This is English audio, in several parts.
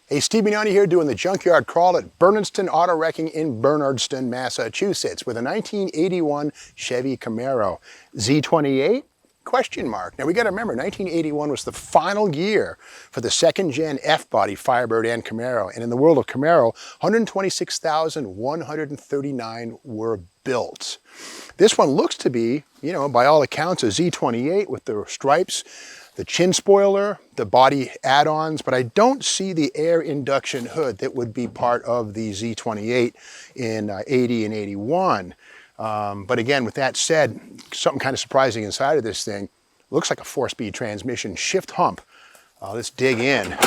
Hey, Steve Mignani here doing the junkyard crawl at Bernardston Auto Wrecking in Bernardston, Massachusetts with a 1981 Chevy Camaro. Z28? Question mark. Now we got to remember 1981 was the final year for the second gen F-body Firebird and Camaro. And in the world of Camaro, 126,139 were built. This one looks to be, by all accounts, a Z28 with the stripes, the chin spoiler, the body add-ons, but I don't see the air induction hood that would be part of the Z28 in 80 and 81. But again, with that said, something kind of surprising inside of this thing. Looks like a 4-speed transmission shift hump. Let's dig in.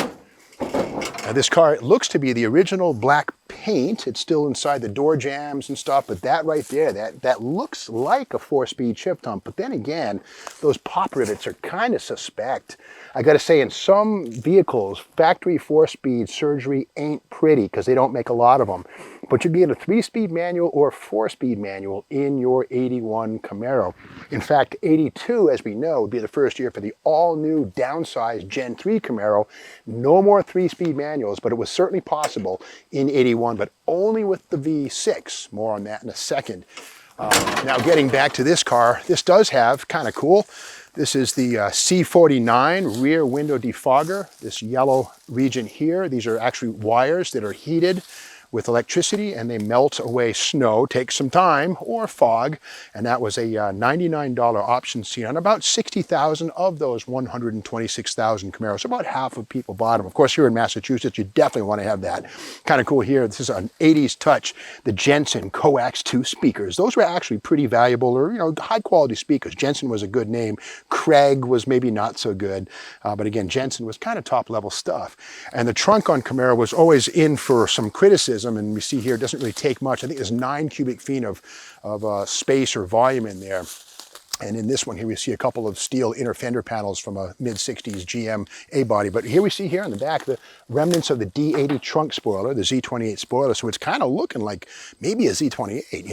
Now this car looks to be the original black paint. It's still inside the door jambs and stuff, but that right there, that looks like a 4-speed shift hump. But then again, those pop rivets are kind of suspect. I gotta say, in some vehicles, factory 4-speed surgery ain't pretty because they don't make a lot of them. But you get a 3-speed manual or 4-speed manual in your 81 Camaro. In fact, 82, as we know, would be the first year for the all-new downsized Gen-3 Camaro. No more 3-speed manuals, but it was certainly possible in 81, but only with the V6. More on that in a second. Now getting back to this car, this does have, kind of cool, this is the C49 rear window defogger, this yellow region here. These are actually wires that are heated with electricity and they melt away snow, takes some time, or fog, and that was a $99 option seen on about 60,000 of those 126,000 Camaros. About half of people bought them. Of course, here in Massachusetts, you definitely want to have that. Kind of cool here, this is an 80s touch, the Jensen Coax 2 speakers. Those were actually pretty valuable, or high quality speakers. Jensen was a good name. Craig was maybe not so good, but again, Jensen was kind of top level stuff. And the trunk on Camaro was always in for some criticism. And we see here, it doesn't really take much. I think there's 9 cubic feet of space or volume in there. And in this one here, we see a couple of steel inner fender panels from a mid-60s GM A-body. But here we see here on the back, the remnants of the D80 trunk spoiler, the Z28 spoiler. So it's kind of looking like maybe a Z28,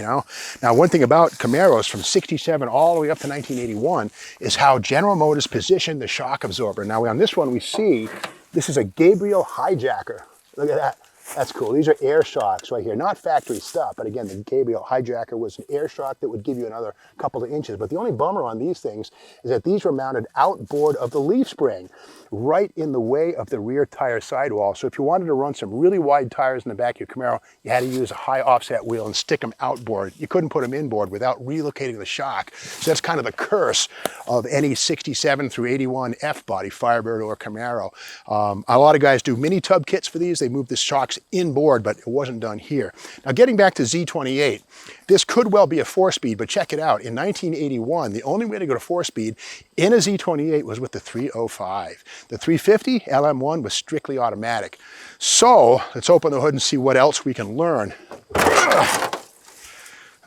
Now, one thing about Camaros from 67 all the way up to 1981 is how General Motors positioned the shock absorber. Now, on this one, we see this is a Gabriel hijacker. Look at that. That's cool. These are air shocks right here. Not factory stuff, but again, the Gabriel hijacker was an air shock that would give you another couple of inches. But the only bummer on these things is that these were mounted outboard of the leaf spring, right in the way of the rear tire sidewall. So if you wanted to run some really wide tires in the back of your Camaro, you had to use a high offset wheel and stick them outboard. You couldn't put them inboard without relocating the shock. So that's kind of the curse of any 67 through 81 F-body Firebird or Camaro. A lot of guys do mini tub kits for these. They move the shocks inboard, but it wasn't done here. Now getting back to Z28, this could well be a 4-speed, but check it out. In 1981, the only way to go to 4-speed in a Z28 was with the 305. The 350 LM1 was strictly automatic. So let's open the hood and see what else we can learn.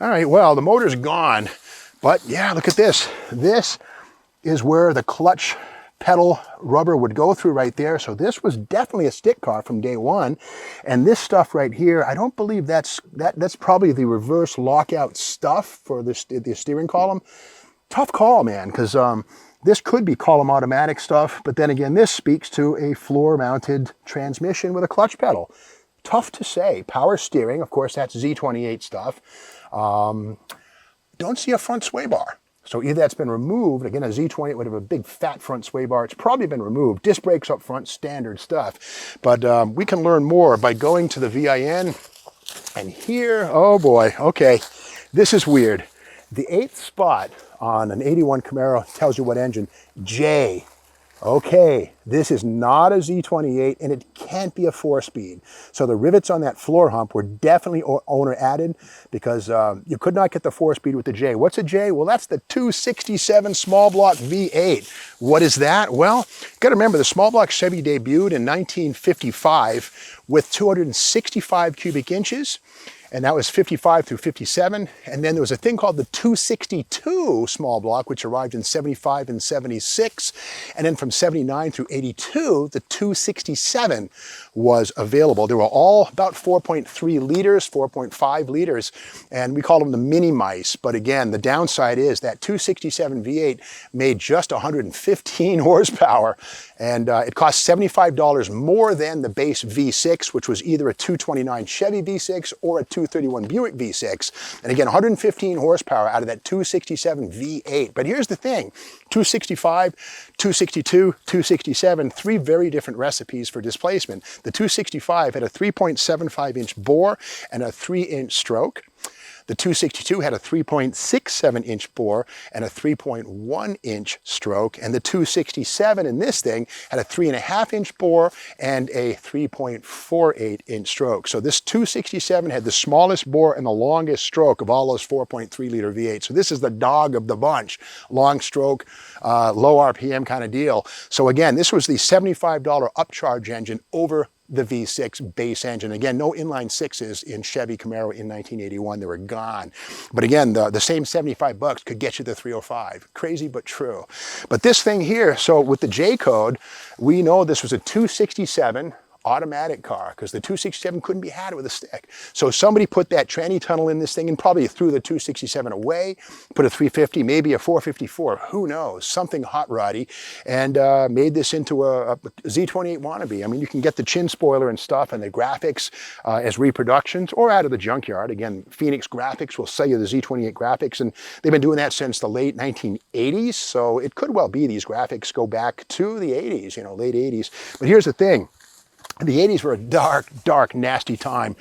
All right, well, the motor's gone, but yeah, look at this. This is where the clutch pedal rubber would go through right there. So this was definitely a stick car from day one. And this stuff right here, I don't believe that's probably the reverse lockout stuff for the steering column. Tough call, man, because this could be column automatic stuff, but then again, this speaks to a floor-mounted transmission with a clutch pedal. Tough to say. Power steering, of course, that's Z28 stuff. Don't see a front sway bar. So either that's been removed, again, a Z28 would have a big fat front sway bar. It's probably been removed. Disc brakes up front, standard stuff. But we can learn more by going to the VIN. And here, oh boy, okay, this is weird. The 8th spot on an 81 Camaro tells you what engine, J. Okay, this is not a Z28 and it can't be a 4-speed. So the rivets on that floor hump were definitely owner added because you could not get the 4-speed with the J. What's a J? Well, that's the 267 small block V8. What is that? Well, you gotta remember the small block Chevy debuted in 1955 with 265 cubic inches. and that was 55 through 57. And then there was a thing called the 262 small block, which arrived in 75 and 76. And then from 79 through 82, the 267 was available. They were all about 4.3 liters, 4.5 liters, and we call them the mini mice. But again, the downside is that 267 V8 made just 115 horsepower, and it cost $75 more than the base V6, which was either a 229 Chevy V6 or a 231 Buick V6. And again, 115 horsepower out of that 267 V8. But here's the thing, 265, 262, 267, three very different recipes for displacement. The 265 had a 3.75 inch bore and a 3-inch stroke. The 262 had a 3.67 inch bore and a 3.1 inch stroke. And the 267 in this thing had a 3.5 inch bore and a 3.48 inch stroke. So this 267 had the smallest bore and the longest stroke of all those 4.3 liter V8. So this is the dog of the bunch. Long stroke, low RPM kind of deal. So again, this was the $75 upcharge engine over the V6 base engine. Again, no inline sixes in Chevy Camaro in 1981. They were gone. But again, the same 75 bucks could get you the 305. Crazy, but true. But this thing here, so with the J code, we know this was a 267 automatic car, because the 267 couldn't be had with a stick. So somebody put that tranny tunnel in this thing and probably threw the 267 away, put a 350, maybe a 454, who knows, something hot roddy, and made this into a Z28 wannabe. I mean, you can get the chin spoiler and stuff and the graphics as reproductions or out of the junkyard. Again, Phoenix Graphics will sell you the Z28 graphics, and they've been doing that since the late 1980s, so it could well be these graphics go back to the 80s, you know, late 80s. But here's the thing. The 80s were a dark, dark, nasty time.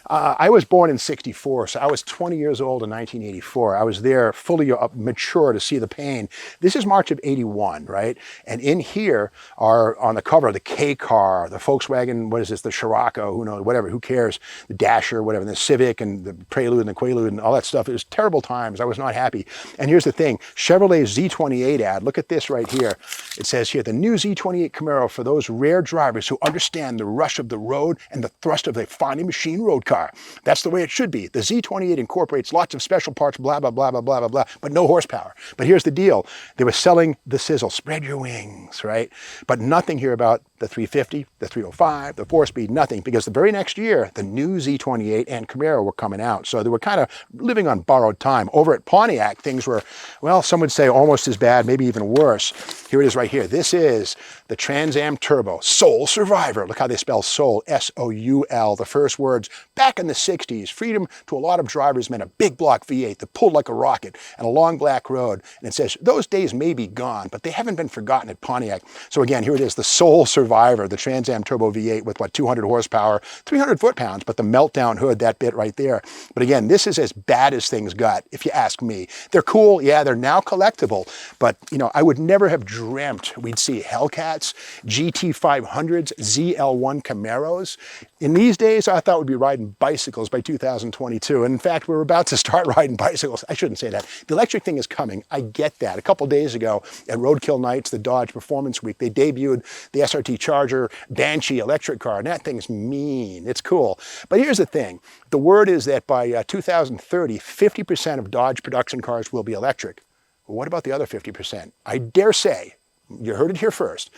I was born in 64, so I was 20 years old in 1984. I was there fully mature to see the pain. This is March of 81, right? And in here are, on the cover, the K car, the Volkswagen, what is this, the Scirocco, who knows, whatever, who cares, the Dasher, whatever, the Civic and the Prelude and the Quaalude and all that stuff. It was terrible times. I was not happy. And here's the thing, Chevrolet's Z28 ad, look at this right here. It says here, the new Z28 Camaro for those rare drivers who understand the rush of the road and the thrust of a fine machine road car. That's the way it should be. The Z28 incorporates lots of special parts, blah, blah, blah, blah, blah, blah, blah, but no horsepower. But here's the deal. They were selling the sizzle, spread your wings, right? But nothing here about the 350, the 305, the 4-speed, nothing, because the very next year, the new Z28 and Camaro were coming out. So they were kind of living on borrowed time. Over at Pontiac, things were, well, some would say almost as bad, maybe even worse. Here it is right here. This is the Trans Am Turbo Soul Survivor. Look how they spell soul, S-O-U-L. The first words, back in the 60s, freedom to a lot of drivers meant a big block V8 that pulled like a rocket and a long black road. And it says, those days may be gone, but they haven't been forgotten at Pontiac. So again, here it is, the Soul Survivor, the Trans Am Turbo V8 with what, 200 horsepower, 300 foot-pounds, but the meltdown hood, that bit right there. But again, this is as bad as things got, if you ask me. They're cool, yeah, they're now collectible, but you know, I would never have dreamt we'd see Hellcats, GT500s, ZL1 Camaros. In these days, I thought we'd be riding bicycles by 2022. And in fact, we're about to start riding bicycles. I shouldn't say that. The electric thing is coming. I get that. A couple days ago at Roadkill Nights, the Dodge Performance Week, they debuted the SRT Charger Banshee electric car. And that thing's mean. It's cool. But here's the thing. The word is that by 2030, 50% of Dodge production cars will be electric. Well, what about the other 50%? I dare say, you heard it here first.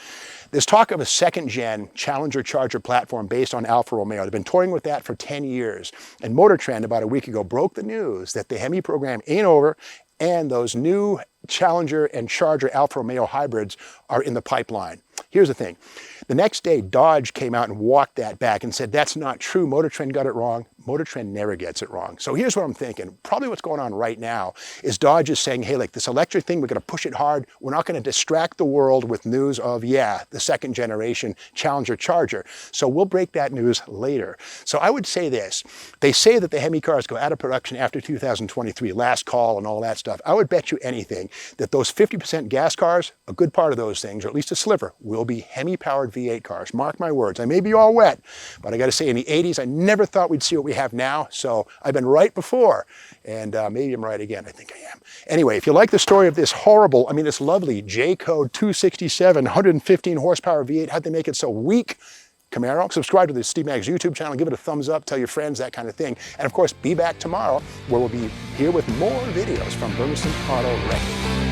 There's talk of a second-gen Challenger Charger platform based on Alfa Romeo. They've been toying with that for 10 years. And Motor Trend about a week ago broke the news that the Hemi program ain't over and those new Challenger and Charger Alfa Romeo hybrids are in the pipeline. Here's the thing. The next day, Dodge came out and walked that back and said, that's not true. Motor Trend got it wrong. Motor Trend never gets it wrong. So here's what I'm thinking. Probably what's going on right now is Dodge is saying, hey, like this electric thing, we're going to push it hard. We're not going to distract the world with news of, yeah, the second generation Challenger Charger. So we'll break that news later. So I would say this. They say that the Hemi cars go out of production after 2023, last call and all that stuff. I would bet you anything that those 50% gas cars, a good part of those things, or at least a sliver, will be Hemi-powered V8 cars. Mark my words. I may be all wet, but I got to say, in the 80s, I never thought we'd see what we have now. So I've been right before, and maybe I'm right again. I think I am. Anyway, if you like the story of this horrible, I mean, this lovely J-code 267, 115 horsepower V8, how'd they make it so weak? Camaro. Subscribe to the Steve Maggs YouTube channel, give it a thumbs up, tell your friends, that kind of thing. And of course, be back tomorrow where we'll be here with more videos from Bergeson Auto Wrecking.